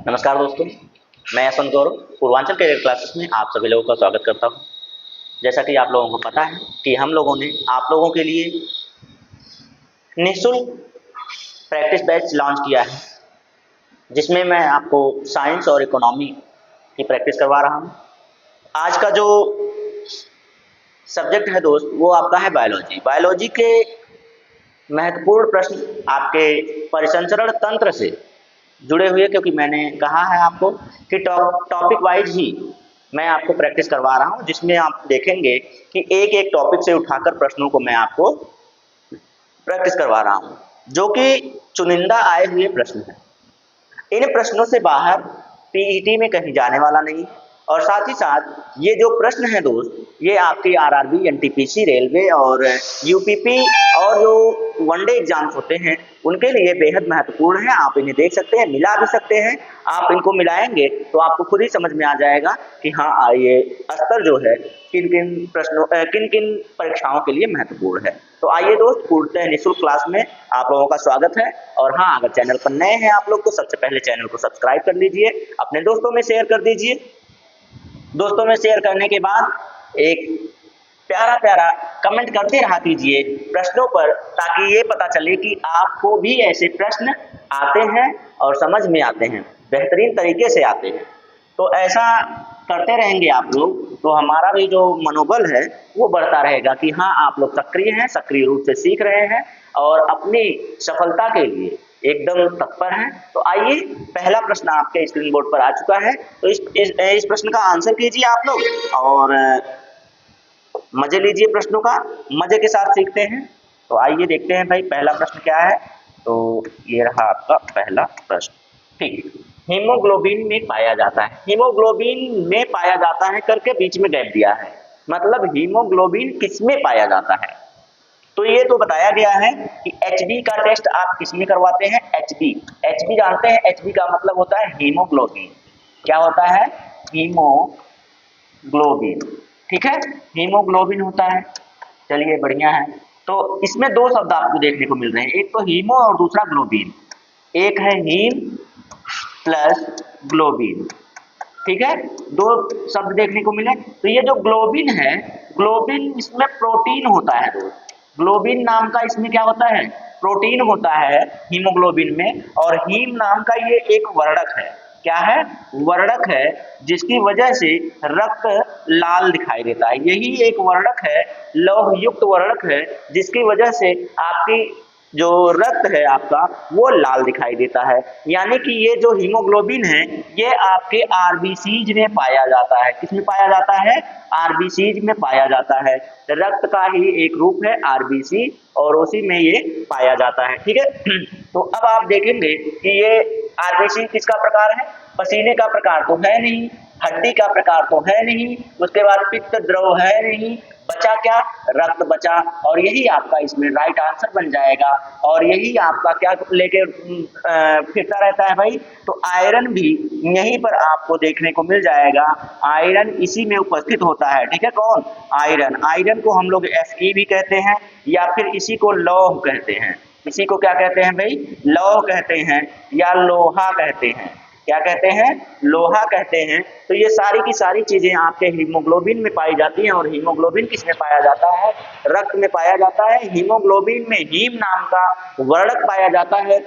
नमस्कार दोस्तों, मैं यशवंत गौरव पूर्वांचल कैरियर क्लासेस में आप सभी लोगों का स्वागत करता हूं। जैसा कि आप लोगों को पता है कि हम लोगों ने आप लोगों के लिए निःशुल्क प्रैक्टिस बैच लॉन्च किया है, जिसमें मैं आपको साइंस और इकोनॉमी की प्रैक्टिस करवा रहा हूं। आज का जो सब्जेक्ट है दोस्त, वो आपका है बायोलॉजी। बायोलॉजी के महत्वपूर्ण प्रश्न आपके परिसंचरण तंत्र से जुड़े हुए, क्योंकि मैंने कहा है आपको कि टॉपिक वाइज ही मैं आपको प्रैक्टिस करवा रहा हूं, जिसमें आप देखेंगे कि एक एक टॉपिक से उठाकर प्रश्नों को मैं आपको प्रैक्टिस करवा रहा हूं, जो कि चुनिंदा आए हुए प्रश्न हैं। इन प्रश्नों से बाहर पीईटी में कहीं जाने वाला नहीं। और साथ ही साथ ये जो प्रश्न है दोस्त, ये आपकी आरआरबी, एनटीपीसी, रेलवे और यूपीपी और जो वनडे एग्जाम्स होते हैं उनके लिए बेहद महत्वपूर्ण है। आप इन्हें देख सकते हैं, मिला भी सकते हैं। आप इनको मिलाएंगे तो आपको खुद ही समझ में आ जाएगा कि हाँ, ये स्तर जो है किन किन प्रश्नों किन किन परीक्षाओं के लिए महत्वपूर्ण है। तो आइए दोस्त, पूछते हैं निःशुल्क क्लास में आप लोगों का स्वागत है। और हाँ, अगर चैनल पर नए हैं आप लोग तो सबसे पहले चैनल को सब्सक्राइब कर लीजिए, अपने दोस्तों में शेयर कर दीजिए। दोस्तों में शेयर करने के बाद एक प्यारा प्यारा कमेंट करते रहा कीजिए प्रश्नों पर, ताकि ये पता चले कि आपको भी ऐसे प्रश्न आते हैं और समझ में आते हैं, बेहतरीन तरीके से आते हैं। तो ऐसा करते रहेंगे आप लोग तो हमारा भी जो मनोबल है वो बढ़ता रहेगा कि हाँ, आप लोग सक्रिय हैं, सक्रिय रूप से सीख रहे हैं और अपनी सफलता के लिए एकदम तत्पर हैं। तो आइए, पहला प्रश्न आपके स्क्रीन बोर्ड पर आ चुका है, तो इस प्रश्न का आंसर कीजिए आप लोग और मजे लीजिए प्रश्नों का, मजे के साथ सीखते हैं। तो आइए देखते हैं भाई, पहला प्रश्न क्या है। तो ये रहा आपका पहला प्रश्न। ठीक, हीमोग्लोबिन में पाया जाता है, हीमोग्लोबिन में पाया जाता है करके बीच में गैप दिया है, मतलब हीमोग्लोबिन किसमें पाया जाता है। तो ये तो बताया गया है कि एचबी का टेस्ट आप किसमें करवाते हैं। एचबी, एचबी जानते हैं, एचबी का मतलब होता है हीमोग्लोबिन। क्या होता है? हीमोग्लोबिन। ठीक है, हीमोग्लोबिन होता है। चलिए, बढ़िया है। तो इसमें दो शब्द आपको देखने को मिल रहे हैं, एक तो हीमो और दूसरा ग्लोबिन। एक है हीम प्लस ग्लोबिन। ठीक है, दो शब्द देखने को मिले। तो ये जो ग्लोबिन है, ग्लोबिन इसमें प्रोटीन होता है दोस्त। ग्लोबिन नाम का इसमें क्या होता है? प्रोटीन होता है हीमोग्लोबिन में। और हीम नाम का ये एक वर्णक है। क्या है? वर्णक है, जिसकी वजह से रक्त लाल दिखाई देता है। यही एक वर्णक है, लौह युक्त वर्णक है, जिसकी वजह से आपकी जो रक्त है आपका वो लाल दिखाई देता है। यानी कि ये जो हीमोग्लोबिन है ये आपके आरबीसीज में पाया जाता है। किसमें पाया जाता है? आरबीसीज में पाया जाता है। रक्त का ही एक रूप है आरबीसी, और उसी में ये पाया जाता है। ठीक है, तो अब आप देखेंगे कि ये आरबीसी किसका प्रकार है? पसीने का प्रकार तो है नहीं, हड्डी का प्रकार तो है नहीं, उसके बाद पित्त द्रव है नहीं, बचा क्या? रक्त बचा। और यही आपका इसमें राइट आंसर बन जाएगा। और यही आपका क्या लेके फिरता रहता है भाई? तो आयरन भी यहीं पर आपको देखने को मिल जाएगा। आयरन इसी में उपस्थित होता है। ठीक है, कौन? आयरन। आयरन को हम लोग Fe भी कहते हैं, या फिर इसी को लौह कहते हैं। इसी को क्या कहते हैं भाई? लौह कहते हैं या लोहा कहते हैं। क्या कहते हैं? लोहा कहते हैं। तो ये सारी की सारी चीजें आपके हीमोग्लोबिन में पाई जाती हैं। और हीमोग्लोबिन किसमें पाया जाता है? रक्त में पाया जाता है। हीमोग्लोबिन में हीम नाम का वर्णक पाया जाता है,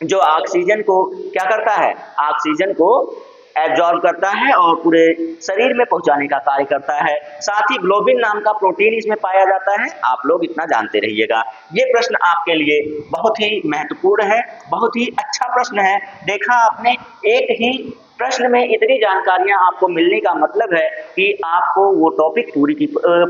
जो ऑक्सीजन को क्या करता है? ऑक्सीजन को एब्जॉर्ब करता है और पूरे शरीर में पहुंचाने का कार्य करता है। साथ ही ग्लोबिन नाम का प्रोटीन इसमें पाया जाता है। आप लोग इतना जानते रहिएगा। ये प्रश्न आपके लिए बहुत ही महत्वपूर्ण है, बहुत ही अच्छा प्रश्न है। देखा आपने, एक ही प्रश्न में इतनी जानकारियां आपको मिलने का मतलब है कि आपको वो टॉपिक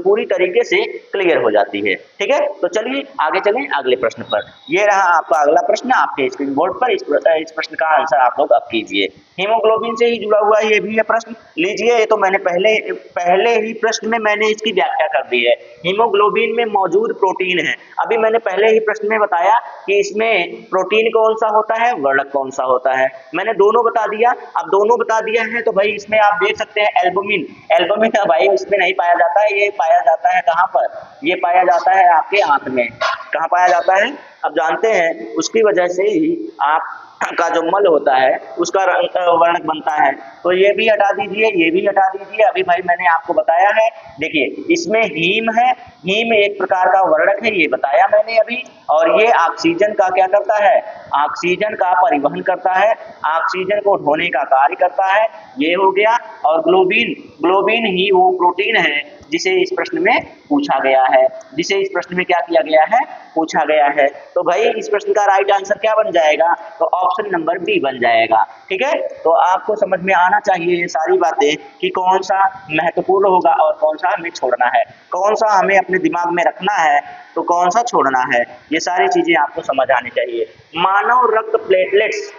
पूरी तरीके से क्लियर हो जाती है। ठीक है, तो चलिए आगे चलें अगले प्रश्न पर। ये रहा आपका अगला प्रश्न आपके स्क्रीन बोर्ड पर। इस प्रश्न का आंसर आप लोग अब कीजिए। हीमोग्लोबिन से ही जुड़ा हुआ ये भी है प्रश्न। लीजिए, ये तो मैंने पहले ही प्रश्न में मैंने इसकी व्याख्या कर दी है। हीमोग्लोबिन में मौजूद प्रोटीन है। अभी मैंने पहले ही प्रश्न में बताया कि इसमें प्रोटीन कौन सा होता है, वर्णक कौन सा होता है। मैंने दोनों बता दिया। अब दोनों बता दिया है तो भाई इसमें आप देख सकते हैं एल्बुमिन। एल्बुमिन का भाई इसमें नहीं पाया जाता है। ये पाया जाता है कहाँ पर? ये पाया जाता है आपके आंत में। कहाँ पाया जाता है? अब जानते हैं, उसकी वजह से ही आप का जो मल होता है उसका वर्णक बनता है। तो ये भी हटा दीजिए, ये भी हटा दीजिए। अभी भाई मैंने आपको बताया है, देखिए इसमें हीम है, हीम एक प्रकार का वर्णक है, ये बताया मैंने अभी। और ये ऑक्सीजन का क्या करता है, ऑक्सीजन का परिवहन करता है, ऑक्सीजन को ढोने का कार्य करता है, ये हो गया। और ग्लोबिन, ग्लोबिन ही वो प्रोटीन है जिसे इस प्रश्न में पूछा गया है, जिसे इस प्रश्न में क्या किया गया है, पूछा गया है। तो भाई इस प्रश्न का राइट आंसर क्या बन जाएगा, तो ऑप्शन नंबर बी बन जाएगा। ठीक है, तो आपको समझ में आना चाहिए ये सारी बातें कि कौन सा महत्वपूर्ण होगा और कौन सा हमें छोड़ना है, कौन सा हमें अपने दिमाग में रखना है तो कौन सा छोड़ना है, ये सारी चीजें आपको समझ आनी चाहिए। मानव रक्त प्लेटलेट्स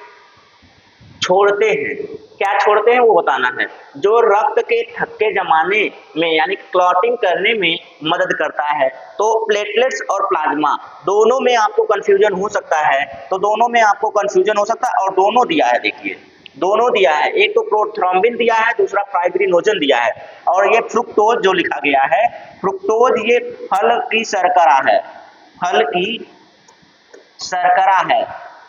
छोड़ते हैं, क्या छोड़ते हैं वो बताना है, जो रक्त के थक्के जमाने में यानी क्लॉटिंग करने में मदद करता है। तो प्लेटलेट्स और प्लाज्मा दोनों में आपको कंफ्यूजन हो सकता है, तो दोनों में आपको कंफ्यूजन हो सकता है, और दोनों दिया है, देखिए दोनों दिया है, एक तो प्रोथ्रोम्बिन दिया है, दूसरा फाइब्रिनोजन दिया है। और ये फ्रुक्टोज जो लिखा गया है, फ्रुक्टोज ये फल की शर्करा है, फल की शर्करा है,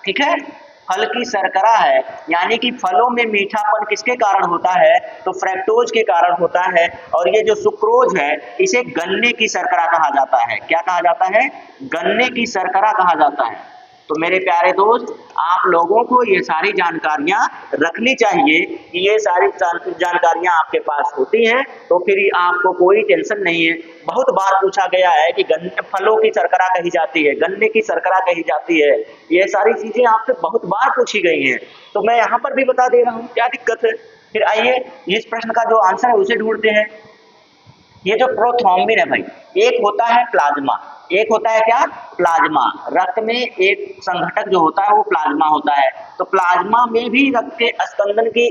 ठीक है, फल की शर्करा है। यानी कि फलों में मीठापन किसके कारण होता है, तो फ्रैक्टोज के कारण होता है। और ये जो सुक्रोज है इसे गन्ने की शर्करा कहा जाता है, क्या कहा जाता है, गन्ने की शर्करा कहा जाता है। तो मेरे प्यारे दोस्त, आप लोगों को ये सारी जानकारियां रखनी चाहिए कि ये सारी जानकारियां आपके पास होती हैं तो फिर आपको कोई टेंशन नहीं है। बहुत बार पूछा गया है कि गन्ने फलों की शर्करा कही जाती है, गन्ने की शर्करा कही जाती है, ये सारी चीजें आपसे बहुत बार पूछी गई हैं, तो मैं यहाँ पर भी बता दे रहा हूँ, क्या दिक्कत है। फिर आइए इस प्रश्न का जो आंसर है उसे ढूंढते हैं। ये जो प्रोथ्रोम्बिन है भाई, एक होता है प्लाज्मा, एक होता है क्या, प्लाज्मा। रक्त में एक संघटक जो होता है वो प्लाज्मा होता है। तो प्लाज्मा में भी रक्त के स्पंदन की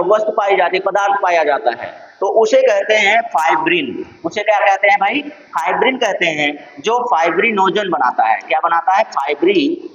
वस्तु पाई जाती है, पदार्थ पाया जाता है, तो उसे कहते हैं फाइब्रिन। उसे क्या कहते हैं भाई, फाइब्रिन कहते हैं, जो फाइब्रिनोजन बनाता है। क्या बनाता है, फाइब्रिनोजन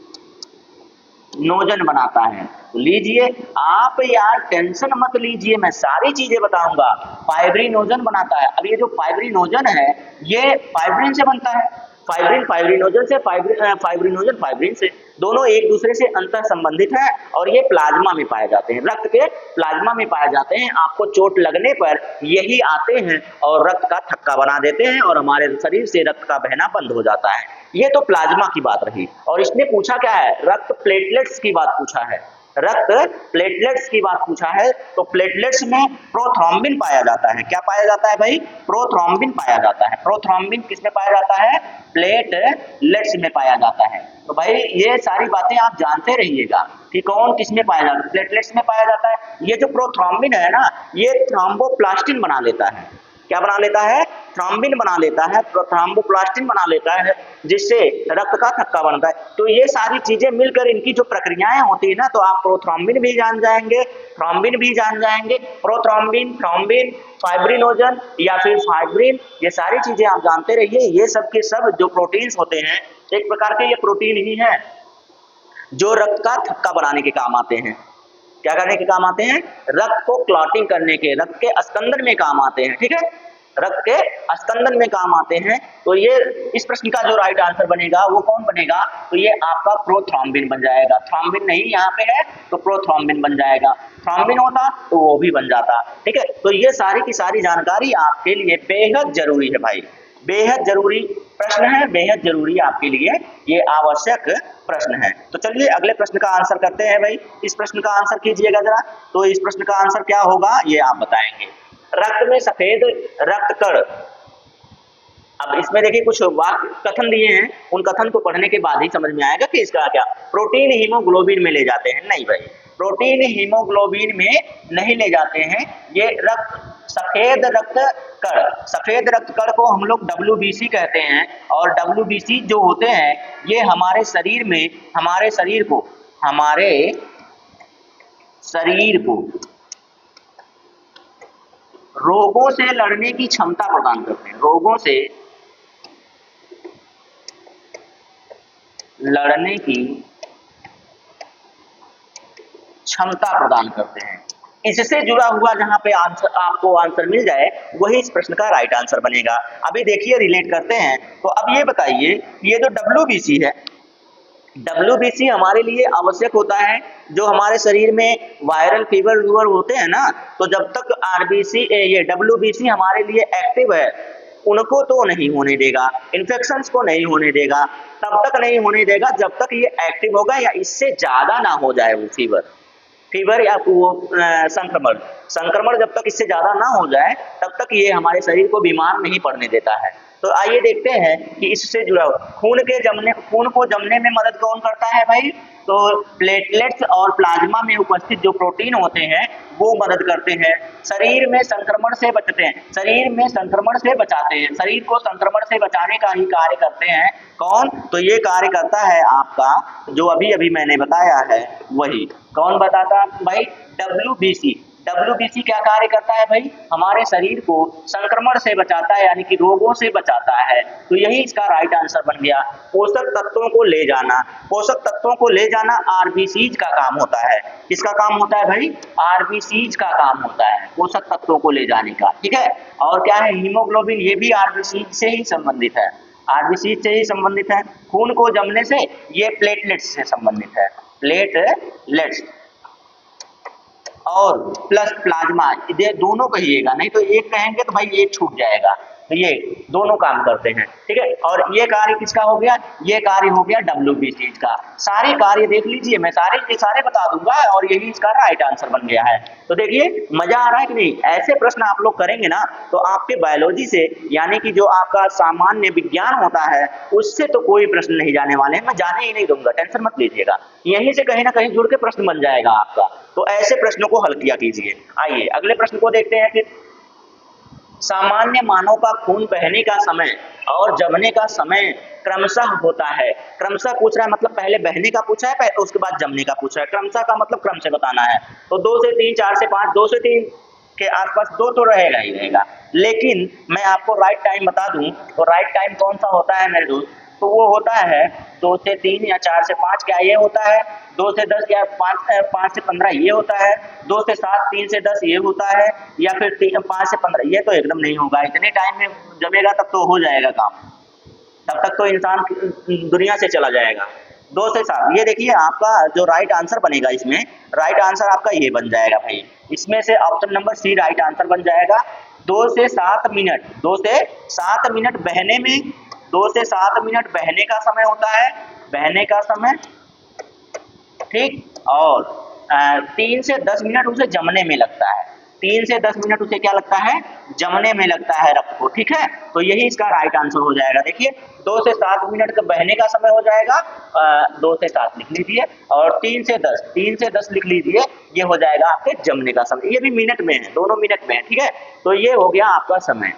बनाता है। तो लीजिए आप यार टेंशन मत लीजिए, मैं सारी चीजें बताऊंगा। फाइब्रिनोजन बनाता है। अब ये जो फाइब्रिनोजन है ये फाइब्रिन से बनता है, फाइब्रिन फाइब्रिनोजन से, फाइब्रिनोजन फाइब्रिन से, दोनों एक दूसरे से अंतर संबंधित हैं। और ये प्लाज्मा में पाए जाते हैं, रक्त के प्लाज्मा में पाए जाते हैं। आपको चोट लगने पर यही आते हैं और रक्त का थक्का बना देते हैं और हमारे शरीर से रक्त का बहना बंद हो जाता है। ये तो प्लाज्मा की बात रही। और इसने पूछा क्या है, रक्त प्लेटलेट्स की बात पूछा है, रक्त प्लेटलेट्स की बात पूछा है। तो प्लेटलेट्स में प्रोथ्रोम्बिन पाया जाता है। क्या पाया जाता है भाई, प्रोथ्रोम्बिन पाया जाता है। प्रोथ्रोम्बिन किस में पाया जाता है, प्लेटलेट्स में पाया जाता है। तो भाई ये सारी बातें आप जानते रहिएगा कि कौन किस में पाया जाता है, प्लेटलेट्स में पाया जाता है। ये जो प्रोथ्रोम्बिन है ना, ये थ्रोम्बोप्लास्टिन बना लेता है। क्या बना लेता है, थ्रोम्बिन बना लेता है, थ्रोम्बोप्लास्टिन बना लेता है, जिससे रक्त का थक्का बनता है। तो ये सारी चीजें मिलकर इनकी जो प्रक्रियाएं होती है ना, तो आप प्रोथ्रोम्बिन भी जान जाएंगे, थ्रोम्बिन भी जान जाएंगे, प्रोथ्रोम्बिन, थ्रोम्बिन, फाइब्रिनोजन या फिर फाइब्रिन, ये सारी चीजें आप जानते रहिए। ये सब के सब जो प्रोटीन्स होते हैं एक प्रकार के ये प्रोटीन ही है जो रक्त का थक्का बनाने के काम आते हैं। क्या करने के काम आते हैं, रक्त को क्लॉटिंग करने के, रक्त के स्कंदन में काम आते हैं। ठीक है, रक्त के स्कंदन में काम आते हैं। तो ये इस प्रश्न का जो राइट आंसर बनेगा वो कौन बनेगा, तो ये आपका प्रोथ्रोम्बिन बन जाएगा। थ्रोम्बिन नहीं यहाँ पे है तो प्रोथ्रोम्बिन बन जाएगा, थ्रोम्बिन होता तो वो भी बन जाता। ठीक है, तो ये सारी की सारी जानकारी आपके लिए बेहद जरूरी है भाई, बेहद जरूरी प्रश्न है, बेहद जरूरी आपके लिए ये आवश्यक प्रश्न है। तो चलिए अगले प्रश्न का आंसर करते हैं भाई। इस प्रश्न का आंसर कीजिएगा जरा। तो इस प्रश्न का आंसर क्या होगा ये आप बताएंगे। रक्त में सफेद रक्त कण, अब इसमें देखिए कुछ वाक्य कथन दिए हैं, उन कथन को पढ़ने के बाद ही समझ में आएगा कि इसका क्या। प्रोटीन हीमोग्लोबिन में ले जाते हैं, नहीं भाई, प्रोटीन हीमोग्लोबिन में नहीं ले जाते हैं। ये रक्त सफेद रक्त कण, सफेद रक्त कण को हम लोग WBC कहते हैं। और WBC जो होते हैं ये हमारे शरीर में, हमारे शरीर को रोगों से लड़ने की क्षमता प्रदान करते हैं, रोगों से लड़ने की क्षमता प्रदान करते हैं। इससे जुड़ा हुआ जहां पे आंसर आपको आंसर मिल जाए वही इस प्रश्न का राइट आंसर बनेगा। अभी देखिए रिलेट करते हैं। तो अब ये बताइए ये जो WBC है, WBC हमारे लिए आवश्यक होता है, जो हमारे शरीर में वायरल फीवर होते हैं ना, तो जब तक आरबीसी ये WBC हमारे लिए एक्टिव है, उनको तो नहीं होने देगा, इन्फेक्शंस को नहीं होने देगा, तब तक नहीं होने देगा जब तक ये एक्टिव होगा या इससे ज्यादा ना हो जाए वो फीवर या वो संक्रमण संक्रमण जब तक इससे ज्यादा ना हो जाए तब तक ये हमारे शरीर को बीमार नहीं पड़ने देता है। तो आइए देखते हैं कि इससे जुड़ा खून को जमने में मदद कौन करता है भाई? तो प्लेटलेट्स और प्लाज्मा में उपस्थित जो प्रोटीन होते हैं वो मदद करते हैं, शरीर में संक्रमण से बचते हैं, शरीर में संक्रमण से बचाते हैं, शरीर को संक्रमण से बचाने का ही कार्य करते हैं कौन? तो ये कार्य करता है आपका जो अभी अभी मैंने बताया है वही। कौन बताता भाई? WBC। WBC क्या कार्य करता है भाई? हमारे शरीर को संक्रमण से बचाता है, यानी कि रोगों से बचाता है। तो यही इसका राइट आंसर बन गया। पोषक तत्वों को ले जाना, पोषक तत्वों को ले जाना आरबीसीज का काम होता है। किसका काम होता है भाई? आरबीसीज का काम होता है पोषक तत्वों को ले जाने का, ठीक है। और क्या है? हीमोग्लोबिन, ये भी आरबीसीज से ही संबंधित है, आरबीसीज से ही संबंधित है। खून को जमने से ये प्लेटलेट्स से संबंधित है, प्लेटलेट्स और प्लस प्लाज्मा, ये दोनों कहिएगा, नहीं तो एक कहेंगे तो भाई एक छूट जाएगा। तो ये दोनों काम करते हैं, ठीक है। और ये कार्य किसका हो गया? ये कार्य हो गया WBC का। सारे कार्य देख लीजिए, मैं सारे के सारे बता दूंगा और यही इसका राइट आंसर बन गया है। तो देखिए मजा आ रहा है कि नहीं? ऐसे प्रश्न आप लोग करेंगे ना तो आपके बायोलॉजी से, यानी कि जो आपका सामान्य विज्ञान होता है उससे तो कोई प्रश्न नहीं जाने वाले हैं, मैं जाने ही नहीं दूंगा, टेंशन मत लीजिएगा। यहीं से कहीं ना कहीं जुड़ के प्रश्न बन जाएगा आपका। तो ऐसे प्रश्नों को हल किया कीजिए। आइए अगले प्रश्न को देखते हैं फिर। सामान्य मानव का खून बहने का समय और जमने का समय क्रमशः होता है। क्रमशः पूछ रहा है, मतलब पहले बहने का पूछा है, उसके बाद जमने का पूछा है। क्रमशः का मतलब क्रम से बताना है। तो 2 से 3, 4 से 5, 2 से 3 के आसपास 2 तो रहेगा ही रहेगा। लेकिन मैं आपको राइट टाइम बता दूं तो राइट टाइम कौन सा होता है मेरे दोस्त? तो वो होता है 2 से 3 या 4 से 5, क्या ये होता है? 2 से 10 या 5 से 15 ये होता है, 2 से 7, 3 से 10 ये होता है, या फिर 5 से 15 ये तो एकदम नहीं होगा। इतने टाइम में जमेगा तब तो हो जाएगा काम, तब तक तो इंसान दुनिया से चला जाएगा। 2 से 7, ये देखिए आपका जो राइट आंसर बनेगा, इसमें राइट आंसर आपका ये बन जाएगा भाई। इसमें से option number C right answer बन जाएगा। 2 से 7 मिनट, 2 से 7 मिनट बहने में, 2 से 7 मिनट बहने का समय होता है, बहने का समय, ठीक। और 3 से 10 मिनट उसे जमने में लगता है, 3 से 10 मिनट उसे क्या लगता है? जमने में लगता है रक्त को, ठीक है। तो यही इसका राइट आंसर हो जाएगा। देखिए 2 से 7 मिनट का बहने का समय हो जाएगा, 2 से 7 लिख लीजिए, और 3 से 10, 3 से 10 लिख लीजिए, ये हो जाएगा आपके जमने का समय। ये भी मिनट में है, दोनों मिनट में है, ठीक है। तो ये हो गया आपका समय।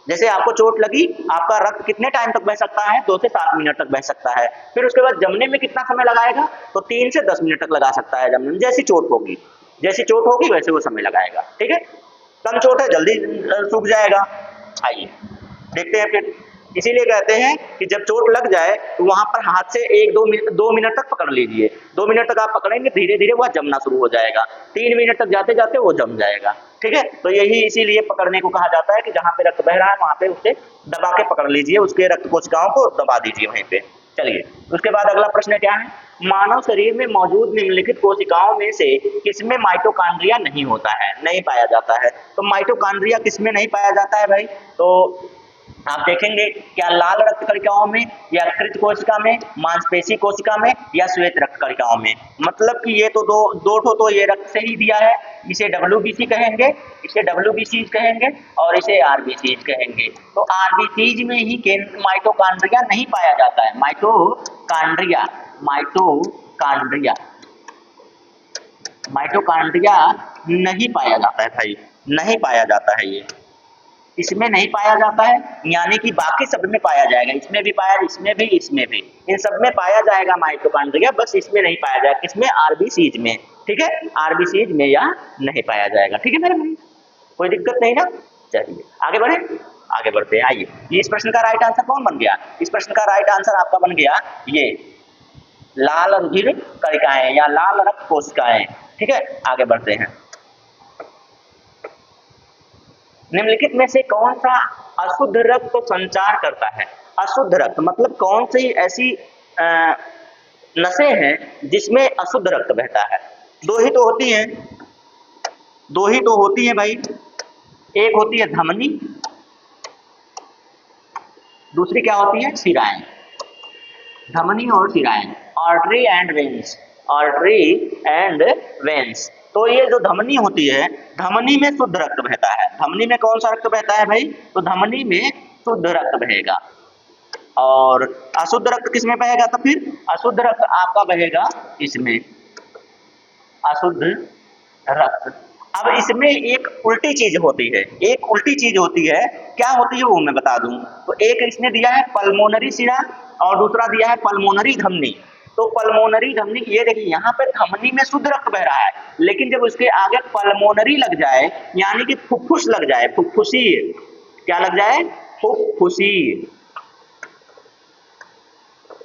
जैसे आपको चोट लगी, आपका रक्त कितने टाइम तक बह सकता है? 2 से 7 मिनट तक बह सकता है। फिर उसके बाद जमने में कितना समय लगाएगा? तो 3 से 10 मिनट तक लगा सकता है जमने में। जैसी चोट होगी, जैसी चोट होगी वैसे वो समय लगाएगा, ठीक है। कम चोट है जल्दी सूख जाएगा। आइए देखते हैं फिर। इसीलिए कहते हैं कि जब चोट लग जाए तो वहां पर हाथ से 2 मिनट तक पकड़ लीजिए। 2 मिनट तक आप पकड़ेंगे, धीरे धीरे वह जमना शुरू हो जाएगा। 3 मिनट तक जाते जाते वो जम जाएगा, ठीक है। तो यही इसीलिए पकड़ने को कहा जाता है कि जहां पे रक्त बह रहा है वहां पे उसे दबा के पकड़ लीजिए, उसके रक्त कोशिकाओं को दबा दीजिए वहीं पे। चलिए उसके बाद अगला प्रश्न क्या है? मानव शरीर में मौजूद निम्नलिखित कोशिकाओं में से किसमें माइटोकॉन्ड्रिया नहीं होता है, नहीं पाया जाता है? तो माइटोकॉन्ड्रिया किसमें नहीं पाया जाता है भाई? तो आप देखेंगे क्या लाल रक्त कणिकाओं में, या कृत कोशिका में, मांसपेशी कोशिका में, या श्वेत रक्त कणिकाओं में? मतलब कि ये तो दो ठो तो ये रक्त से ही दिया है। इसे WBC कहेंगे, इसे WBC कहेंगे, और इसे RBC कहेंगे। तो RBC में ही माइटोकॉन्ड्रिया नहीं पाया जाता है। माइटोकॉन्ड्रिया, माइटोकॉन्ड्रिया, माइटोकॉन्ड्रिया नहीं पाया जाता है भाई, नहीं पाया जाता है, ये इसमें नहीं पाया जाता है, यानी कि बाकी सब में पाया जाएगा। इसमें भी पाया, इसमें भी, इसमें भी, इन सब में पाया जाएगा माइटोकॉन्ड्रिया, बस इसमें नहीं पाया जाएगा। किसमें? RBC में, ठीक है। RBC में या नहीं पाया जाएगा, ठीक है मेरे भाई, कोई दिक्कत नहीं ना। चलिए आगे बढ़े, आगे बढ़ते हैं। आइए, ये इस प्रश्न का राइट आंसर कौन बन गया? इस प्रश्न का राइट आंसर आपका बन गया ये लाल रुधिर कणिकाएं या लाल रक्त कोशिकाएं, ठीक है। आगे बढ़ते हैं। निम्नलिखित में से कौन सा अशुद्ध रक्त को संचार करता है? अशुद्ध रक्त मतलब कौन सी ऐसी नसें हैं जिसमें अशुद्ध रक्त बहता है। दो ही तो होती हैं, दो ही तो होती हैं भाई। एक होती है धमनी, दूसरी क्या होती है? शिराएं। धमनी और शिराएं, artery and veins, artery and veins. तो ये जो धमनी होती है, धमनी में शुद्ध रक्त बहता है। धमनी में कौन सा रक्त बहता है भाई? तो धमनी में शुद्ध रक्त बहेगा। और अशुद्ध रक्त किसमें बहेगा? तो फिर अशुद्ध रक्त आपका बहेगा इसमें, अशुद्ध रक्त। अब इसमें एक उल्टी चीज होती है, एक उल्टी चीज होती है। क्या होती है वो मैं बता दूं। तो एक इसने दिया है पल्मोनरी शिरा और दूसरा दिया है पल्मोनरी धमनी। तो पल्मोनरी धमनी, ये देखिए यहाँ पे धमनी में शुद्ध रक्त बह रहा है, लेकिन जब उसके आगे पल्मोनरी लग जाए, यानी कि फुफ्फुस लग जाए, फुफ्फुसी, क्या लग जाए? फुफ्फुसी,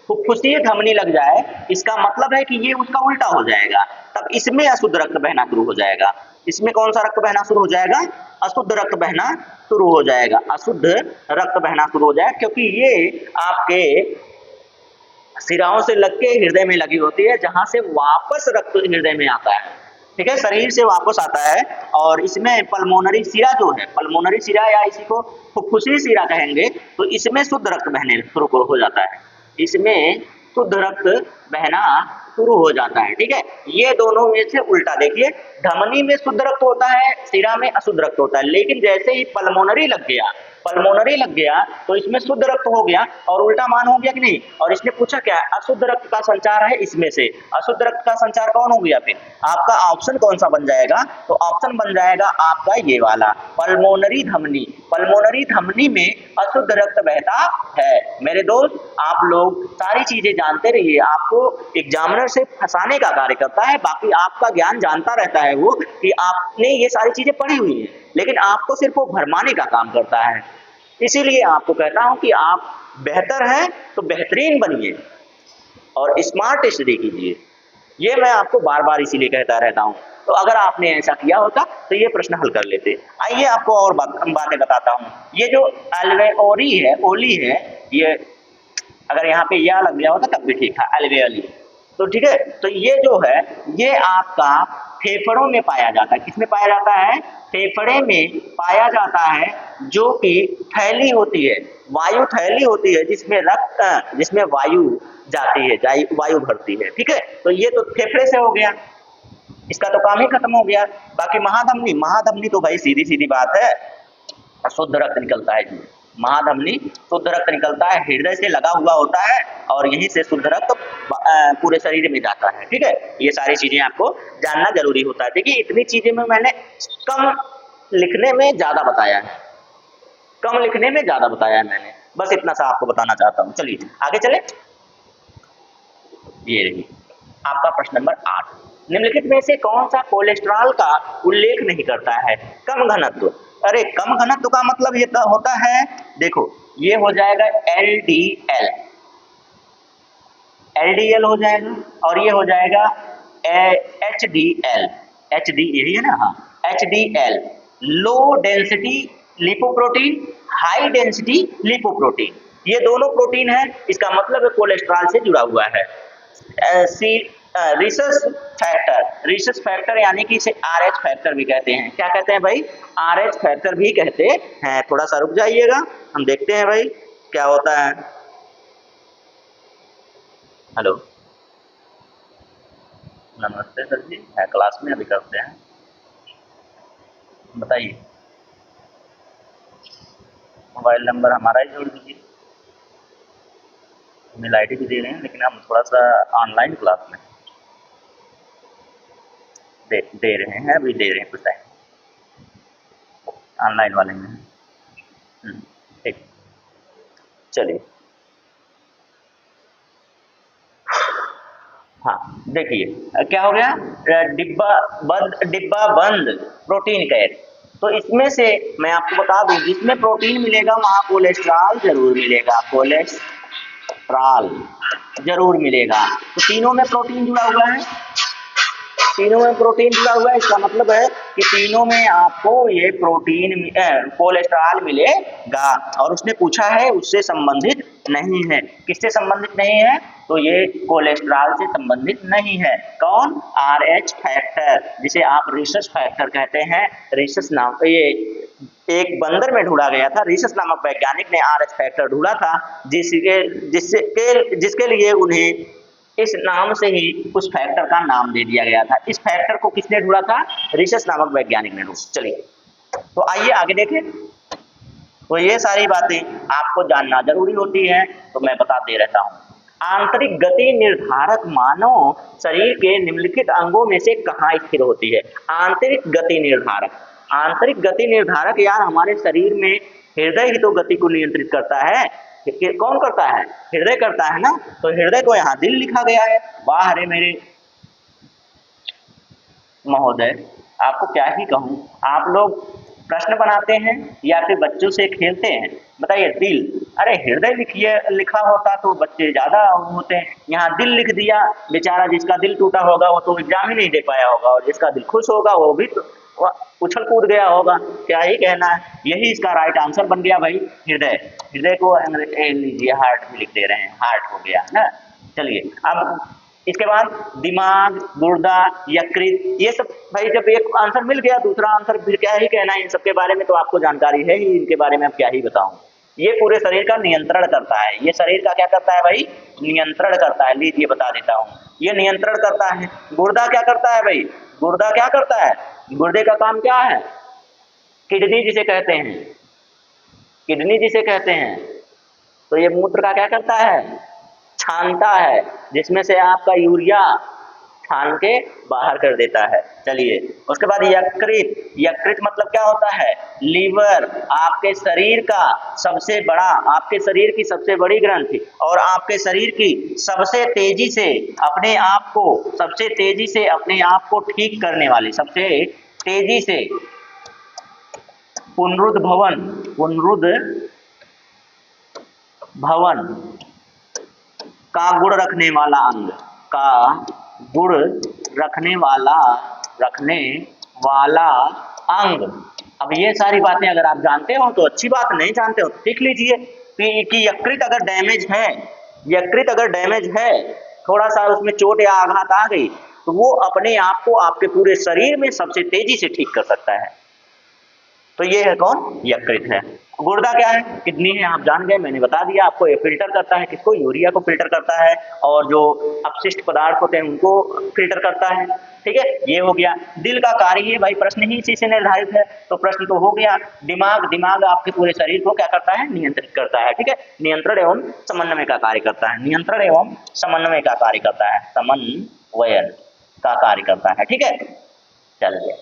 फुफ्फुसीय धमनी लग जाए, इसका मतलब है कि ये उसका उल्टा हो जाएगा। तब इसमें अशुद्ध रक्त बहना शुरू हो जाएगा। इसमें कौन सा रक्त बहना शुरू हो जाएगा? अशुद्ध रक्त बहना शुरू हो जाएगा, अशुद्ध रक्त बहना शुरू हो जाएगा, क्योंकि ये आपके सिराओं से लग के हृदय में लगी होती है, जहां से वापस रक्त हृदय में आता है। ठीक है, शरीर से वापस आता है। और इसमें पल्मोनरी शिरा जो है, पल्मोनरी शिरा या इसी को फुफ्फुसी शिरा कहेंगे, तो इसमें शुद्ध रक्त बहने शुरू हो जाता है, इसमें शुद्ध रक्त बहना शुरू हो जाता है। ठीक है, ये दोनों में से उल्टा देखिए, धमनी में शुद्ध रक्त होता है, शिरा में अशुद्ध रक्त होता है, लेकिन जैसे ही पल्मोनरी लग गया, पल्मोनरी लग गया तो इसमें शुद्ध रक्त हो गया और उल्टा मान हो गया कि नहीं। और इसने पूछा क्या? अशुद्ध रक्त का संचार है इसमें से। अशुद्ध रक्त का संचार कौन हो गया? फिर आपका ऑप्शन कौन सा बन जाएगा? तो ऑप्शन बन जाएगा आपका ये वाला, पल्मोनरी धमनी। पल्मोनरी धमनी में अशुद्ध रक्त बहता है। मेरे दोस्त, आप लोग सारी चीजें जानते रहिए, आपको एग्जामिनर से फंसाने का कार्य करता है, बाकी आपका ज्ञान जानता रहता है वो, कि आपने ये सारी चीजें पढ़ी हुई है, लेकिन आपको सिर्फ वो भरमाने का काम करता है। इसीलिए आपको कहता हूं कि आप बेहतर हैं तो बेहतरीन बनिए और स्मार्ट स्टडी कीजिए। ये मैं आपको बार बार इसीलिए कहता रहता हूं। तो अगर आपने ऐसा किया होता तो ये प्रश्न हल कर लेते। आइए आपको और बातें बताता हूं। ये जो अल्वेओली है, ओली है, ये अगर यहाँ पे या लग गया होता तब भी ठीक था, अल्वेओली। तो ठीक है, तो ये जो है, ये आपका फेफड़ों में पाया जाता है। किसमें पाया जाता है? फेफड़े में पाया जाता है, जो कि थैली होती है, वायु थैली होती है, जिसमें रक्त, जिसमें वायु जाती है, वायु भरती है। ठीक है, तो ये तो फेफड़े से हो गया, इसका तो काम ही खत्म हो गया। बाकी महाधमनी, महाधमनी तो भाई सीधी सीधी बात है, शुद्ध रक्त निकलता है जी। महाधमनी शुद्ध रक्त निकलता है, हृदय से लगा हुआ होता है और यहीं से शुद्ध रक्त पूरे शरीर में जाता है। ठीक है, ये सारी चीजें आपको जानना जरूरी होता है। देखिए, इतनी चीजें में मैंने कम लिखने में ज्यादा बताया है, कम लिखने में ज्यादा बताया है मैंने, बस इतना सा आपको बताना चाहता हूँ। चलिए आगे चले। ये रही आपका प्रश्न नंबर 8, निम्नलिखित में से कौन सा कोलेस्ट्रॉल का उल्लेख नहीं करता है? कम घनत्व। अरे कम घनत्व का मतलब ये होता है, देखो ये हो जाएगा LDL, LDL हो जाएगा, और ये हो जाएगा HDL, HD यही है ना, हाँ, HDL, low density lipoprotein, high density lipoprotein, ये दोनों प्रोटीन है, इसका मतलब है कोलेस्ट्रॉल से जुड़ा हुआ है। रिसस फैक्टर, रिसस फैक्टर यानी कि इसे RH फैक्टर भी कहते हैं। क्या कहते हैं भाई? RH फैक्टर भी कहते हैं। थोड़ा सा रुक जाइएगा, हम देखते हैं भाई क्या होता है। हेलो, नमस्ते सर जी, है क्लास में, अभी करते हैं, बताइए। मोबाइल नंबर हमारा ही जोड़ दीजिए, मेल ID भी दे रहे हैं, लेकिन हम थोड़ा सा ऑनलाइन क्लास में दे रहे हैं, अभी दे रहे हैं कुछ टाइम, ऑनलाइन वाले में। ठीक, चलिए। हाँ देखिए क्या हो गया, डिब्बा बंद प्रोटीन कैद। तो इसमें से मैं आपको बता दूं, जिसमें प्रोटीन मिलेगा वहां कोलेस्ट्रॉल जरूर मिलेगा, कोलेस्ट्रॉल जरूर मिलेगा। तो तीनों में प्रोटीन जुड़ा हुआ है, तीनों में प्रोटीन जुड़ा हुआ है, इसका मतलब है कि तीनों में आपको ये प्रोटीन कोलेस्ट्रॉल मिलेगा। और उसने पूछा है उससे संबंधित नहीं है। किससे संबंधित नहीं है? तो ये कोलेस्ट्रॉल से संबंधित नहीं है। कौन? RH फैक्टर, जिसे आप रिसस फैक्टर कहते हैं। रिसस नाम, ये एक बंदर में ढूंढा गया था। रिसस नामक वैज्ञानिक ने RH फैक्टर ढूंढा था, जिसके लिए उन्हें इस नाम से ही उस फैक्टर का नाम दे दिया गया था। इस फैक्टर को किसने ढूंढा था? रिसस नामक वैज्ञानिक ने ढूंढा। चलिए तो आइए आगे देखें। तो ये सारी बातें आपको जानना जरूरी होती है, तो मैं बताते रहता हूँ। आंतरिक गति निर्धारक मानव शरीर के निम्नलिखित अंगों में से कहाँ स्थिर होती है? आंतरिक गति निर्धारक। आंतरिक गति निर्धारक यार हमारे शरीर में हृदय ही तो गति को नियंत्रित करता है। कौन करता है? हृदय करता है ना। तो हृदय को यहाँ दिल लिखा गया है। वाह रे मेरे महोदय, आपको क्या ही कहूँ। आप लोग प्रश्न बनाते हैं या फिर बच्चों से खेलते हैं? बताइए दिल, अरे हृदय लिखा होता तो बच्चे ज्यादा होते हैं। यहाँ दिल लिख दिया, बेचारा जिसका दिल टूटा होगा वो तो एग्जाम ही नहीं दे पाया होगा, और जिसका दिल खुश होगा वो भी तो उछल कूद गया होगा। क्या ही कहना है, यही इसका राइट आंसर बन गया भाई, हृदय। हृदय को लीजिए हार्ट भी लिख दे रहे हैं, हार्ट हो गया ना। चलिए अब इसके बाद दिमाग, गुर्दा, यकृत, ये सब भाई जब एक आंसर मिल गया, दूसरा आंसर फिर क्या ही कहना है। इन सब के बारे में तो आपको जानकारी है ही, इनके बारे में अब क्या ही बताऊं। ये पूरे शरीर का नियंत्रण करता है। ये शरीर का क्या करता है भाई? नियंत्रण करता है। लीजिए बता देता हूँ, ये नियंत्रण करता है। गुर्दा क्या करता है भाई? गुर्दा क्या करता है? गुर्दे का काम क्या है? किडनी जिसे कहते हैं, किडनी जिसे कहते हैं, तो ये मूत्र का क्या करता है? छानता है, जिसमें से आपका यूरिया छान के बाहर कर देता है। चलिए उसके बाद यकृत। यकृत मतलब क्या होता है? लीवर। आपके शरीर का सबसे बड़ा, आपके शरीर की सबसे बड़ी ग्रंथि और आपके शरीर की सबसे तेजी से अपने आप को, सबसे तेजी से अपने आप को ठीक करने वाली, सबसे तेजी से पुनरुद्ध भवन का गुण रखने वाला अंग, का गुण रखने वाला अंग। अब ये सारी बातें अगर आप जानते हो तो अच्छी बात, नहीं जानते हो तो सीख लीजिए कि यकृत अगर डैमेज है, यकृत अगर डैमेज है, थोड़ा सा उसमें चोट या आघात आ गई तो वो अपने आप को आपके पूरे शरीर में सबसे तेजी से ठीक कर सकता है। तो ये है कौन? यकृत है। गुर्दा क्या है? किडनी है, आप जान गए, मैंने बता दिया आपको। ये फिल्टर करता है किसको? यूरिया को फिल्टर करता है, और जो अपशिष्ट पदार्थ होते हैं उनको फिल्टर करता है। ठीक है, ये हो गया। दिल का कार्य है भाई, प्रश्न ही इसी से निर्धारित है, तो प्रश्न तो हो गया। दिमाग, दिमाग आपके पूरे शरीर को क्या करता है? नियंत्रित करता है। ठीक है, नियंत्रण एवं समन्वय का कार्य करता है। नियंत्रण एवं समन्वय का कार्य करता है, समन्वयन का कार्य करता है। ठीक है, चलिए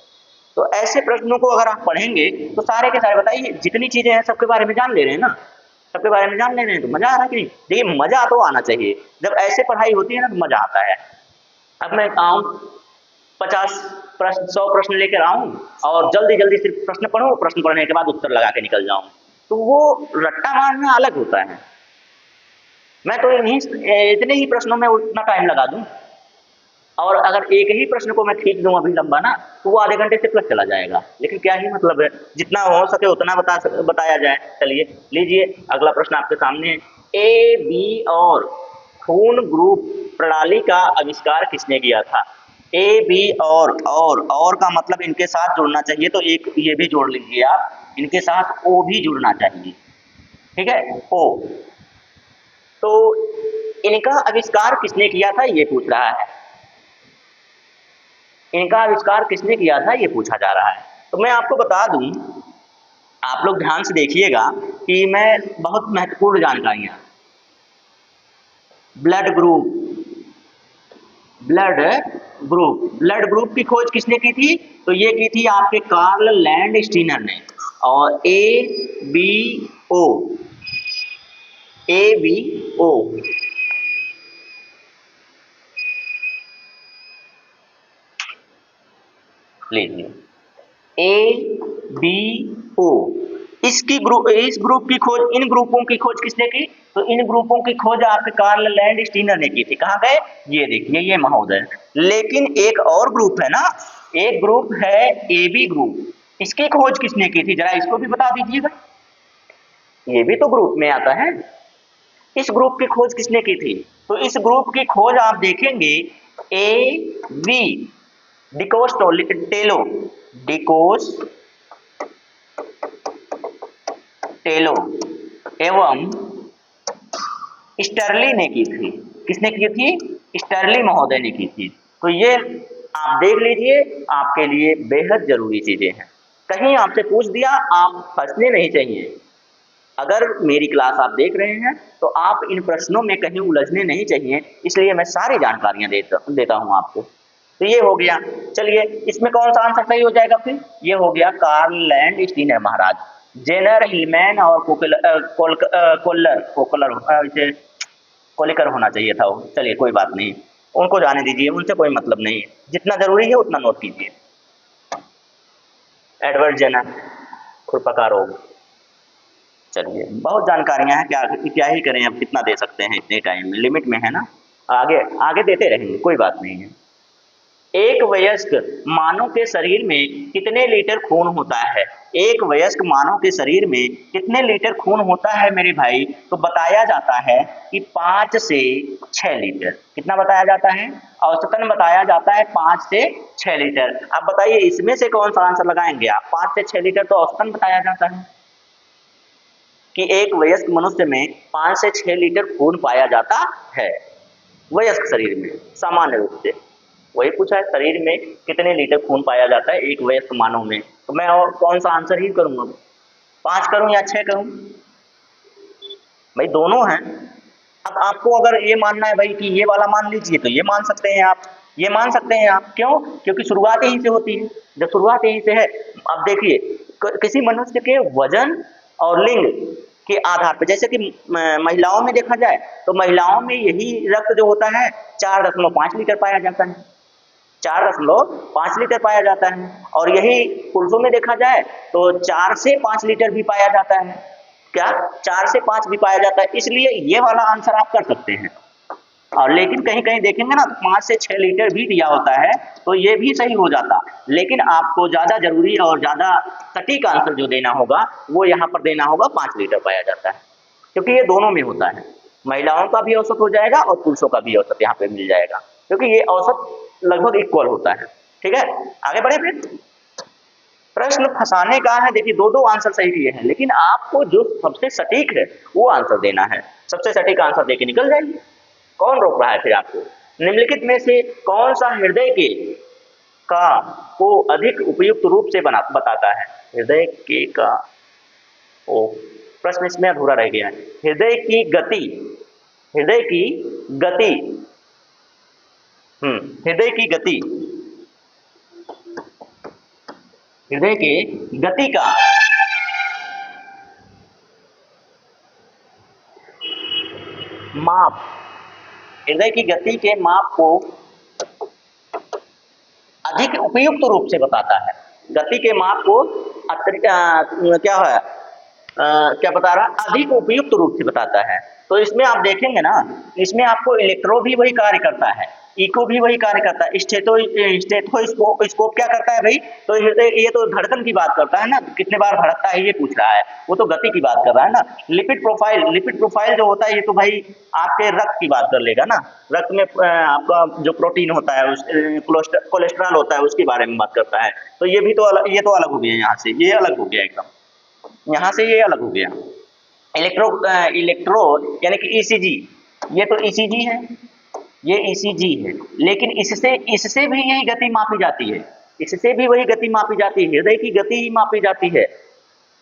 तो ऐसे प्रश्नों को अगर आप पढ़ेंगे तो सारे के सारे, बताइए जितनी चीजें हैं सबके बारे में जान ले रहे हैं ना, सबके बारे में जान ले रहे हैं, तो मजा आ रहा है कि नहीं? देखिए मजा तो आना चाहिए, जब ऐसे पढ़ाई होती है ना तो मजा आता है। अब मैं आऊँ 50 प्रश्न, 100 प्रश्न लेकर आऊँ और जल्दी जल्दी सिर्फ प्रश्न पढ़ूँ, प्रश्न पढ़ने के बाद उत्तर लगा के निकल जाऊँ, तो वो रट्टा मारना अलग होता है। मैं तो इतने ही प्रश्नों में उतना टाइम लगा दूं, और अगर एक ही प्रश्न को मैं खींच दूं अभी लंबा ना, तो वो आधे घंटे से प्लस चला जाएगा। लेकिन क्या ही मतलब है, जितना हो सके उतना बताया जाए। चलिए लीजिए अगला प्रश्न आपके सामने है। ए, बी और खून ग्रुप प्रणाली का आविष्कार किसने किया था? ए, बी और का मतलब इनके साथ जुड़ना चाहिए, तो एक ये भी जोड़ लीजिए आप, इनके साथ ओ भी जुड़ना चाहिए। ठीक है, ओ। तो इनका आविष्कार किसने किया था ये पूछ रहा है, इनका आविष्कार किसने किया था ये पूछा जा रहा है। तो मैं आपको बता दूं, आप लोग ध्यान से देखिएगा कि मैं बहुत महत्वपूर्ण जानकारियां, ब्लड ग्रुप की खोज किसने की थी? तो ये की थी आपके कार्ल लैंडस्टीनर ने। और ए बी ओ लीजिए, ABO, इस ग्रुप की खोज, इन ग्रुपों की खोज किसने की? तो इन ग्रुपों की खोज आपके कार्ल लैंडस्टीनर ने की थी। कहाँ गए? ये देखिए, ये महोदय। लेकिन एक और ग्रुप है ना, एक ग्रुप है AB ग्रुप, इसकी खोज किसने की थी? जरा इसको भी बता दीजिएगा, ये भी तो ग्रुप में आता है। इस ग्रुप की खोज किसने की थी? तो इस ग्रुप की खोज आप देखेंगे ए वी डिकोस्टेलो एवं स्टर्ली ने की थी। किसने की थी? स्टर्ली महोदय ने की थी। तो ये आप देख लीजिए, आपके लिए बेहद जरूरी चीजें हैं। कहीं आपसे पूछ दिया, आप फंसने नहीं चाहिए। अगर मेरी क्लास आप देख रहे हैं तो आप इन प्रश्नों में कहीं उलझने नहीं चाहिए, इसलिए मैं सारी जानकारियां देता हूं आपको। तो ये हो गया। चलिए, इसमें कौन सा आंसर सही हो जाएगा फिर? ये हो गया कार्ल लैंड महाराज। जेनर हिलमैन और कोलिकर होना चाहिए था वो। चलिए कोई बात नहीं, उनको जाने दीजिए, उनसे कोई मतलब नहीं है। जितना जरूरी है उतना नोट कीजिए। एडवर्ड जेनर, खुरपका रोग। चलिए, बहुत जानकारियां हैं, क्या ही करें, अब कितना दे सकते हैं इतने टाइम में, लिमिट में है ना। आगे आगे देते रहेंगे, कोई बात नहीं है। एक वयस्क मानव के शरीर में कितने लीटर खून होता है? एक वयस्क मानव के शरीर में कितने लीटर खून होता है मेरे भाई? तो बताया जाता है कि 5 से 6 लीटर। कितना बताया जाता है? औसतन बताया जाता है 5 से 6 लीटर। अब बताइए, इसमें से कौन सा आंसर लगाएंगे आप? 5 से 6 लीटर तो औसतन बताया जाता है कि एक वयस्क मनुष्य में 5 से 6 लीटर खून पाया जाता है वयस्क शरीर में, सामान्य रूप से। वही पूछा है, शरीर में कितने लीटर खून पाया जाता है एक वयस्क मानव में। तो मैं और कौन सा आंसर ही करूंगा? 5 करूं या 6 करूं? भाई दोनों हैं। अब आपको अगर ये मानना है भाई कि ये वाला मान लीजिए, तो ये मान सकते हैं आप, ये मान सकते हैं आप। क्यों? क्योंकि शुरुआत यहीं से होती है। जब शुरुआत यहीं से है, अब देखिए, किसी मनुष्य के वजन और लिंग के आधार पर, जैसे कि महिलाओं में देखा जाए तो महिलाओं में यही रक्त जो होता है 4.5 लीटर पाया जाता है, 4.5 लीटर पाया जाता है। और यही पुरुषों में देखा जाए तो 4 से 5 लीटर भी पाया जाता है। क्या? 4 से 5 भी पाया जाता है। इसलिए ये वाला आंसर आप कर सकते हैं। और लेकिन कहीं कहीं देखेंगे ना तो 5 से 6 लीटर भी दिया होता है, तो ये भी सही हो जाता। लेकिन आपको ज्यादा जरूरी और ज्यादा सटीक आंसर जो देना होगा वो यहाँ पर देना होगा 5 लीटर पाया जाता है, क्योंकि ये दोनों में होता है। महिलाओं का भी औसत हो जाएगा और पुरुषों का भी औसत यहाँ पे मिल जाएगा, क्योंकि ये औसत लगभग इक्वल होता है। ठीक है, आगे बढ़े फिर। प्रश्न फंसाने का है। देखिए, दो आंसर सही दिए हैं, लेकिन आपको जो सबसे सटीक है वो आंसर देना है। सबसे सटीक आंसर देके निकल जाइए। कौन रोक रहा है फिर आपको? निम्नलिखित में से कौन सा हृदय के का को अधिक उपयुक्त रूप से बताता है? हृदय के का ओ, प्रश्न इसमें अधूरा रह गया है। हृदय की गति, हृदय की गति, हृदय की गति, हृदय के गति का माप, हृदय की गति के माप को अधिक उपयुक्त रूप से बताता है। गति के माप को क्या है, क्या बता रहा? अधिक उपयुक्त रूप से बताता है। तो इसमें आप देखेंगे ना, इसमें आपको इलेक्ट्रो भी वही कार्य करता है, इको भी वही कार्य करता है, स्टेथोस्कोप क्या करता है भाई? तो ये तो धड़कन की बात करता है ना, कितने बार धड़कता है ये पूछ रहा है, वो तो गति की बात कर रहा है ना। लिपिड प्रोफाइल जो होता है ये तो भाई आपके रक्त की बात कर लेगा ना। रक्त में आपका जो प्रोटीन होता है, कोलेस्ट्रॉल होता है, उसके बारे में बात करता है। तो ये भी तो अलग, ये तो अलग हो गया यहाँ से, ये अलग हो गया एकदम, यहाँ से ये अलग हो गया। इलेक्ट्रो यानी कि ईसीजी, ये तो ईसीजी है, ये ईसीजी है, लेकिन इससे भी यही गति मापी जाती है, इससे भी वही गति मापी जाती है, हृदय की गति ही मापी जाती है,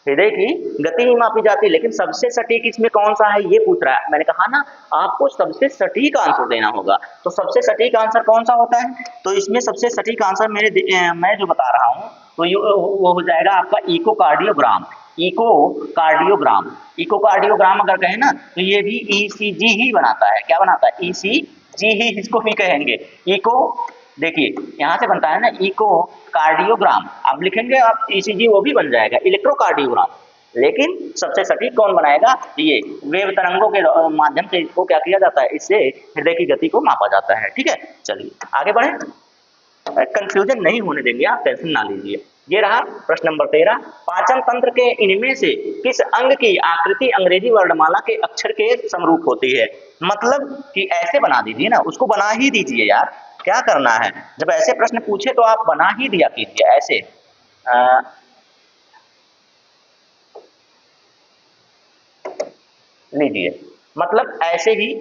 हृदय की गति ही मापी जाती है। लेकिन सबसे सटीक इसमें कौन सा है ये पूछ रहा है। मैंने कहा ना, आपको सबसे सटीक आंसर देना होगा। तो सबसे सटीक आंसर कौन सा होता है? तो इसमें सबसे सटीक आंसर मैं जो बता रहा हूँ तो वो हो जाएगा आपका इकोकार्डियोग्राम। इकोकार्डियोग्राम, इकोकार्डियोग्राम अगर कहें ना तो ये भी ईसीजी ही बनाता है। क्या बनाता है? ईसीजी ही इसको भी कहेंगे। इको, देखिए यहाँ से बनता है ना इको कार्डियोग्राम, आप लिखेंगे आप ईसीजी, वो भी बन जाएगा इलेक्ट्रोकार्डियोग्राम। लेकिन सबसे सटीक कौन बनाएगा? ये वेव तरंगों के माध्यम से इसको क्या किया जाता है, इससे हृदय की गति को मापा जाता है। ठीक है, चलिए आगे बढ़े। कंफ्यूजन नहीं होने देंगे आप, टेंशन ना लीजिए। ये रहा प्रश्न नंबर 13। पाचन तंत्र के इनमें से किस अंग की आकृति अंग्रेजी वर्णमाला के अक्षर के समरूप होती है? मतलब कि ऐसे बना दीजिए ना, उसको बना ही दीजिए यार, क्या करना है, जब ऐसे प्रश्न पूछे तो आप बना ही दिया कीजिए ऐसे। लीजिए, मतलब ऐसे ही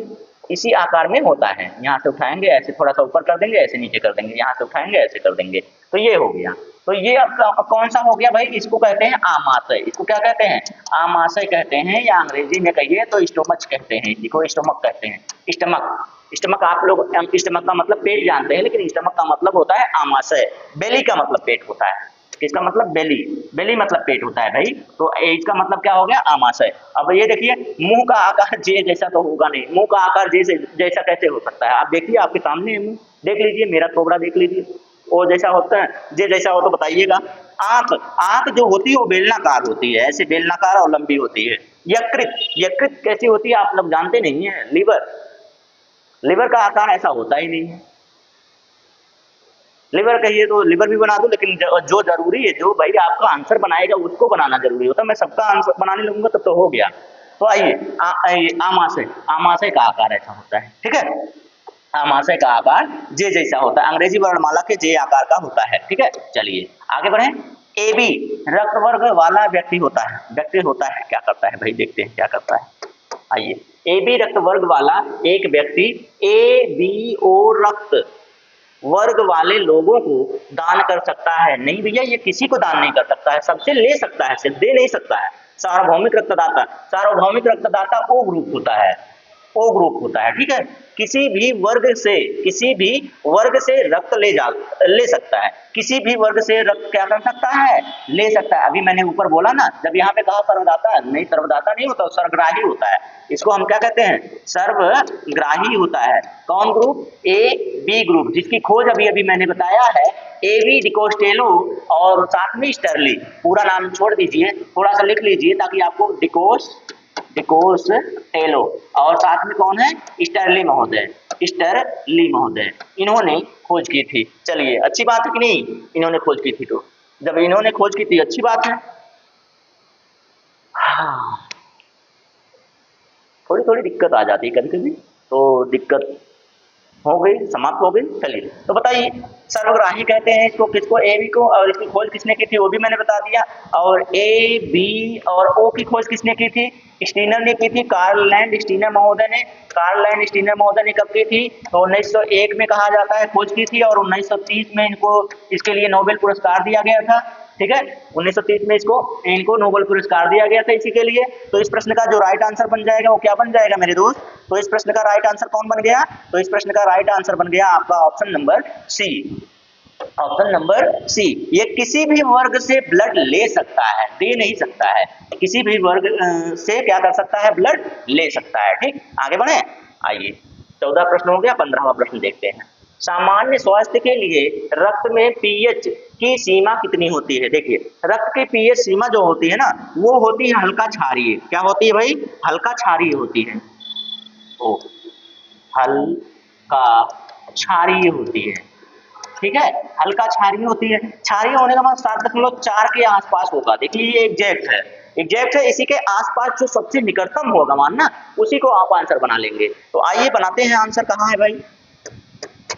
इसी आकार में होता है, यहाँ से उठाएंगे ऐसे थोड़ा सा ऊपर कर देंगे, ऐसे नीचे कर देंगे, यहाँ से उठाएंगे ऐसे कर देंगे, तो ये हो गया। तो ये आपका कौन सा हो गया भाई? इसको कहते हैं आमाशय। इसको क्या कहते हैं? आमाशय कहते हैं, या अंग्रेजी में कहिए तो स्टोमच कहते हैं, इसी को स्टोमक कहते हैं। स्टमक, स्टमक आप लोग स्टमक का मतलब पेट जानते हैं, लेकिन स्टमक का मतलब होता है आमाशय। बेली का मतलब पेट होता है। किसका मतलब? बेली। बेली मतलब पेट होता है भाई, तो इसका मतलब क्या हो गया? आमाशय। अब ये देखिए, मुंह का आकार जे जैसा तो होगा नहीं, मुंह का आकार जैसा कैसे हो सकता है? आप देखिए, आपके सामने है मुंह, देख लीजिए, मेरा कोबरा देख लीजिए, वो जैसा होता है, जे जैसा हो तो बताइएगा। आंख, आंख जो होती है वो बेलनाकार होती है, ऐसे बेलनाकार और लंबी होती है। यकृत, यकृत कैसी होती है आप लोग जानते नहीं है? लीवर, लीवर का आकार ऐसा होता ही नहीं है। लिवर कहिए तो लिवर भी बना दो, लेकिन जो जरूरी है, जो भाई आपका आंसर बनाएगा उसको बनाना जरूरी होता है। मैं सबका आंसर बनाने लगूंगा तब तो हो गया। तो आइए, आमाशय, आमाशय का आकार ऐसा होता है, ठीक है। आमाशय का आकार जे जैसा होता है, अंग्रेजी वर्णमाला के जे आकार का होता है, ठीक है। चलिए आगे बढ़े। ए बी रक्त वर्ग वाला व्यक्ति होता है, व्यक्ति होता है, क्या करता है भाई? देखते हैं क्या करता है। आइए, ए बी रक्त वर्ग वाला एक व्यक्ति ए बी ओ रक्त वर्ग वाले लोगों को दान कर सकता है। नहीं भैया, ये किसी को दान नहीं कर सकता है, सबसे ले सकता है, सिर्फ दे नहीं सकता है। सार्वभौमिक रक्तदाता, सार्वभौमिक रक्तदाता ओ ग्रुप होता है, ओ ग्रुप होता है, ठीक है। किसी भी वर्ग से, किसी भी वर्ग से रक्त ले सकता है, किसी भी वर्ग से रक्त क्या कर सकता है? ले सकता है। अभी मैंने ऊपर बोला ना, जब यहाँ पे कहा सर्वदाता, नहीं सर्वदाता नहीं होता, सर्वग्राही होता है। इसको हम क्या कहते हैं? सर्वग्राही होता है। कौन ग्रुप? ए बी ग्रुप, जिसकी खोज अभी अभी मैंने बताया है, एवी डिकोस्टेलो और साथ में स्टर्ली। पूरा नाम छोड़ दीजिए, थोड़ा सा लिख लीजिए ताकि आपको डिकोस्टेलो और साथ में कौन है? स्टर्ली महोदय, स्टर्ली महोदय, इन्होंने खोज की थी। चलिए, अच्छी बात है कि नहीं? इन्होंने खोज की थी, तो जब इन्होंने खोज की थी अच्छी बात है। हाँ, थोड़ी थोड़ी दिक्कत आ जाती है कभी कभी, तो दिक्कत हो गई, समाप्त हो गई। चलिए, तो बताइए, सर्वग्राही कहते हैं इसको, किसको? ए बी को। और इसकी खोज किसने की थी वो भी मैंने बता दिया। और ए बी और ओ की खोज किसने की थी? स्टीनर ने की थी, कार्ल लैंड स्टीनर महोदय ने। कार्ल लैंड स्टीनर महोदय ने कब की थी? तो 1901 में कहा जाता है खोज की थी, और 1930 में इनको इसके लिए नोबेल पुरस्कार दिया गया था, ठीक है। 1930 में इनको नोबेल पुरस्कार दिया गया था इसी के लिए। तो इस प्रश्न का जो राइट आंसर बन जाएगा वो क्या बन जाएगा मेरे दोस्त? तो इस प्रश्न का राइट आंसर कौन बन गया? तो इस प्रश्न का राइट आंसर बन गया आपका option number C, option number C. ये किसी भी वर्ग से ब्लड ले सकता है, दे नहीं सकता है, किसी भी वर्ग से क्या कर सकता है? ब्लड ले सकता है, ठीक। आगे बढ़े। आइए, 14 प्रश्न हो गया, 15वां प्रश्न देखते हैं। सामान्य स्वास्थ्य के लिए रक्त में पीएच की सीमा कितनी होती है? देखिए, रक्त की पीएच सीमा जो होती है ना, वो होती है हल्का क्षारीय। क्या होती है भाई? हल्का क्षारीय होती है, तो हल्का क्षारीय होती है, ठीक है। हल्का क्षारीय होती है, क्षारीय होने का मतलब 7.4 के आसपास होगा। देखिए, ये एग्जैक्ट है, एग्जैक्ट है, इसी के आसपास जो सबसे निकटतम होगा मानना, उसी को आप आंसर बना लेंगे। तो आइए बनाते हैं आंसर। कहाँ है भाई?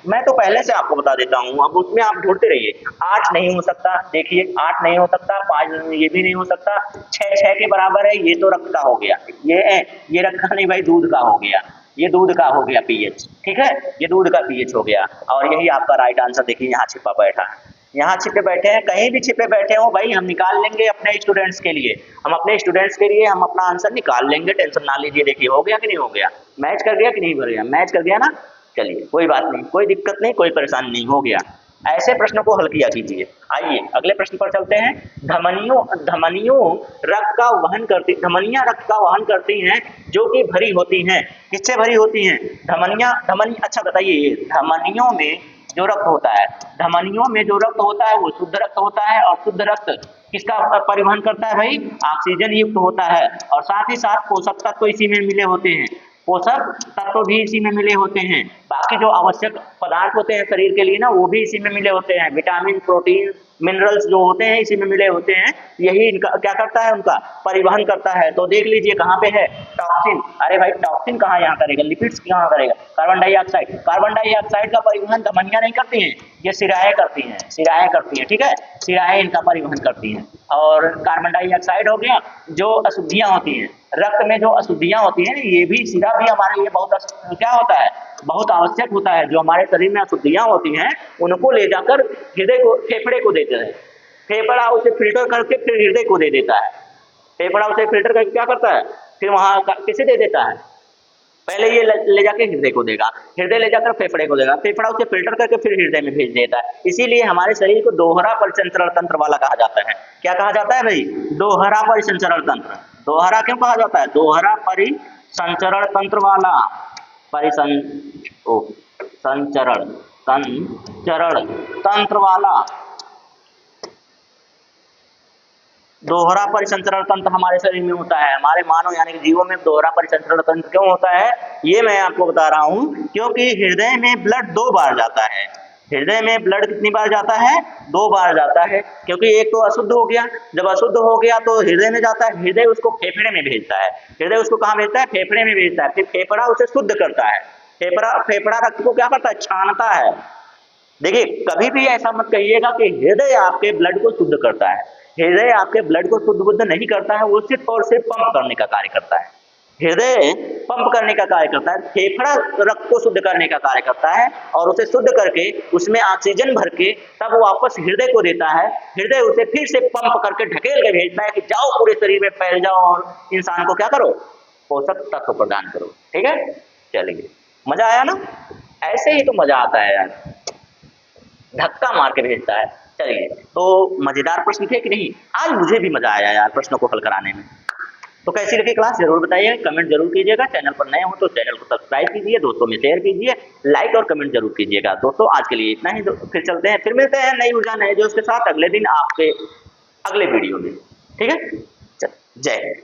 मैं तो पहले से आपको बता देता हूँ, अब उसमें आप ढूंढते रहिए। 8 नहीं हो सकता, देखिए 8 नहीं हो सकता, 5 ये भी नहीं हो सकता, 6 के बराबर है, ये तो रक्त का हो गया, ये रक्त का नहीं भाई, दूध का हो गया, ये दूध का हो गया पीएच, ठीक है, ये दूध का पीएच हो गया। और यही आपका राइट आंसर। देखिए, यहाँ छिपा बैठा है, यहाँ छिपे बैठे हैं, कहीं भी छिपे बैठे हो भाई, हम निकाल लेंगे अपने स्टूडेंट्स के लिए, हम अपने स्टूडेंट्स के लिए हम अपना आंसर निकाल लेंगे, टेंशन ना लीजिए। देखिए, हो गया कि नहीं हो गया? मैच कर गया कि नहीं कर गया? मैच कर गया ना। चलिए, कोई बात नहीं, कोई दिक्कत नहीं, कोई परेशानी नहीं, हो गया। ऐसे प्रश्नों को हल किया कीजिए। आइए अगले प्रश्न पर चलते हैं। धमनियों रक्त का वहन करती, धमनियां रक्त का वहन करती हैं, जो कि भरी होती हैं। किससे भरी होती हैं? धमनी। अच्छा बताइए, ये धमनियों में जो रक्त होता है, धमनियों में जो रक्त होता है वो शुद्ध रक्त होता है, और शुद्ध रक्त किसका परिवहन करता है भाई? ऑक्सीजन युक्त होता है, और साथ ही साथ पोषक तत्व तो इसी में मिले होते हैं। पोषक तत्व भी इसी में मिले होते हैं। बाकी जो आवश्यक पदार्थ होते हैं शरीर के लिए ना, वो भी इसी में मिले होते हैं। विटामिन, प्रोटीन, मिनरल्स जो होते हैं इसी में मिले होते हैं। यही इनका क्या करता है, उनका परिवहन करता है। तो देख लीजिए कहाँ पे है टॉक्सिन। अरे भाई टॉक्सिन कहाँ यहाँ करेगा, लिपिड्स कहाँ करेगा, कार्बन डाइऑक्साइड। कार्बन डाइऑक्साइड का परिवहन धमनियां नहीं करती हैं, ये शिराएं करती हैं, शिराएं करती हैं, ठीक है, शिराएं इनका परिवहन करती हैं। और कार्बन डाइऑक्साइड हो गया, जो अशुद्धियां होती हैं रक्त में, जो अशुद्धियां होती हैं, ये भी शिरा भी हमारे लिए बहुत क्या होता है, बहुत आवश्यक होता है। जो हमारे शरीर में अशुद्धियां होती हैं उनको ले जाकर हृदय को, फेफड़े को देते हैं। फेफड़ा उसे फिल्टर करके फिर हृदय को दे देता है। फेफड़ा उसे फिल्टर करके क्या करता है, फिर वहां किसे दे देता है, पहले ये ले जाके हृदय को देगा, हृदय ले जाकर फेफड़े को देगा, फेफड़ा उसे फिल्टर करके फिर हृदय में भेज देता है। इसीलिए हमारे शरीर को दोहरा परिसंचरण तंत्र वाला कहा जाता है। क्या कहा जाता है भाई, दोहरा परिसंचरण तंत्र। दोहरा क्यों कहा जाता है, दोहरा परिसंचरण तंत्र वाला, संचरण तंत्र वाला। दोहरा परिसंचरण तंत्र हमारे शरीर में होता है। हमारे मानव यानी कि जीवों में दोहरा परिसंचरण तंत्र क्यों होता है, ये मैं आपको बता रहा हूं। क्योंकि हृदय में ब्लड 2 बार जाता है। हृदय में ब्लड कितनी बार जाता है, 2 बार जाता है। क्योंकि एक तो अशुद्ध हो गया, जब अशुद्ध हो गया तो हृदय में जाता है, हृदय उसको फेफड़े में भेजता है, हृदय उसको कहाँ भेजता है, फेफड़े में भेजता है। फिर फेफड़ा उसे शुद्ध करता है, फेफड़ा रक्त को क्या करता है, छानता है। देखिए कभी भी ऐसा मत कहिएगा कि हृदय आपके ब्लड को शुद्ध करता है। हृदय आपके ब्लड को शुद्ध बुद्ध नहीं करता है, वो सिर्फ और सिर्फ पंप करने का कार्य करता है। हृदय पंप करने का कार्य करता है, फेफड़ा रक्त को शुद्ध करने का कार्य करता है और उसे शुद्ध करके उसमें ऑक्सीजन भर के तब वापस हृदय को देता है। हृदय उसे फिर से पंप करके ढकेल के भेजता है कि जाओ पूरे शरीर में फैल जाओ और इंसान को क्या करो, पोषक तत्व प्रदान करो। ठीक है, चलिए मजा आया ना, ऐसे ही तो मजा आता है यार, धक्का मार के भेजता है। चलिए तो मजेदार प्रश्न थे कि नहीं, आज मुझे भी मजा आया यार प्रश्नों को हल कराने में। तो कैसी लगी क्लास जरूर बताइए, कमेंट जरूर कीजिएगा। चैनल पर नए हो तो चैनल को सब्सक्राइब कीजिए, दोस्तों में शेयर कीजिए, लाइक और कमेंट जरूर कीजिएगा। दोस्तों आज के लिए इतना ही, फिर चलते हैं, फिर मिलते हैं नई ऊर्जा नए जोश के साथ अगले दिन आपके अगले वीडियो में। ठीक है, चल जय हिंद।